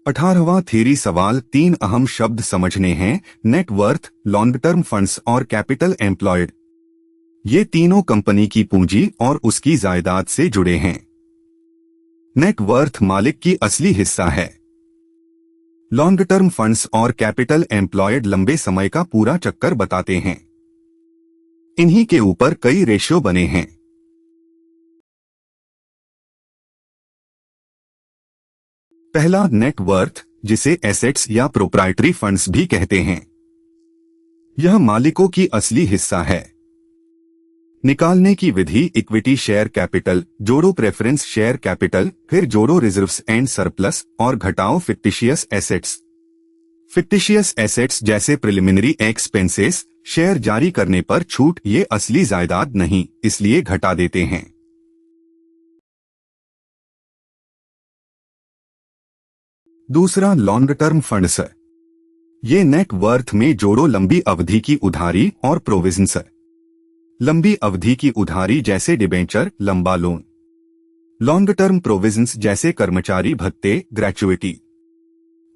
18वां theory सवाल 3 अहम शब्द समझने हैं, नेटवर्थ, लॉन्ग टर्म फंड्स और कैपिटल एम्प्लॉयड। ये तीनों कंपनी की पूंजी और उसकी जायदाद से जुड़े हैं। नेटवर्थ मालिक की असली हिस्सा है। लॉन्ग टर्म फंड्स और कैपिटल एम्प्लॉयड लंबे समय का पूरा चक्कर बताते हैं। इन्हीं के ऊपर कई रेशियो बने हैं। पहला, नेटवर्थ, जिसे एसेट्स या प्रोप्राइटरी फंड्स भी कहते हैं। यह मालिकों की असली हिस्सा है। निकालने की विधि: इक्विटी शेयर कैपिटल जोड़ो प्रेफरेंस शेयर कैपिटल, फिर जोड़ो रिजर्व्स एंड सरप्लस और घटाओ फिक्टिशियस एसेट्स। फिक्टिशियस एसेट्स जैसे प्रिलिमिनरी एक्सपेंसेस, शेयर जारी करने पर छूट, ये असली जायदाद नहीं, इसलिए घटा देते हैं। दूसरा, लॉन्ग टर्म फंड्स। ये नेटवर्थ में जोड़ो लंबी अवधि की उधारी और प्रोविजंस। लंबी अवधि की उधारी जैसे डिबेंचर, लंबा लोन। लॉन्ग टर्म प्रोविजंस जैसे कर्मचारी भत्ते, ग्रेचुइटी।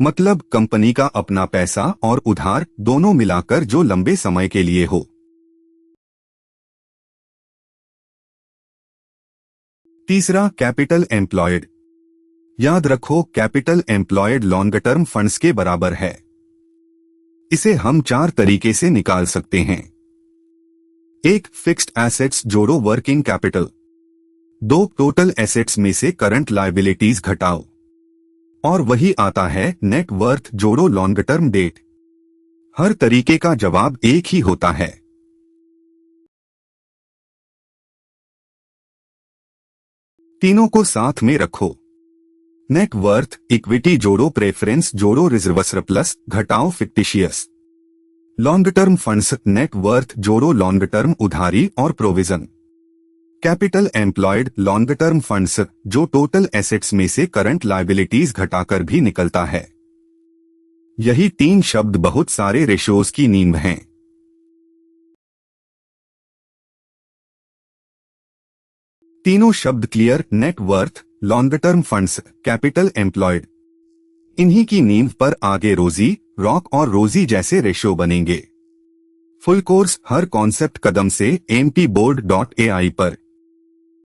मतलब कंपनी का अपना पैसा और उधार दोनों मिलाकर जो लंबे समय के लिए हो। तीसरा, कैपिटल एम्प्लॉयड। याद रखो, capital employed long term funds के बराबर है। इसे हम 4 तरीके से निकाल सकते हैं। 1, फिक्स्ड एसेट्स जोड़ो वर्किंग कैपिटल। 2, टोटल एसेट्स में से करंट लायबिलिटीज घटाओ। और वही आता है नेटवर्थ जोड़ो लॉन्ग टर्म डेट। हर तरीके का जवाब एक ही होता है। तीनों को साथ में रखो। नेटवर्थ, इक्विटी जोड़ो प्रेफरेंस जोड़ो रिजर्व सरप्लस घटाओ fictitious. Long term funds, net worth जोड़ो लॉन्ग टर्म उधारी और provision. Capital employed, long term funds जो टोटल एसेट्स में से करंट लायबिलिटीज घटाकर भी निकलता है। यही 3 शब्द बहुत सारे रेशियोज की नींव हैं। तीनों शब्द clear: net worth, long term funds, capital employed. इन्हीं की नींव पर आगे रोजी, रॉक और रोजी जैसे रेशियो बनेंगे। फुल कोर्स हर कॉन्सेप्ट कदम से mtboard.ai पर।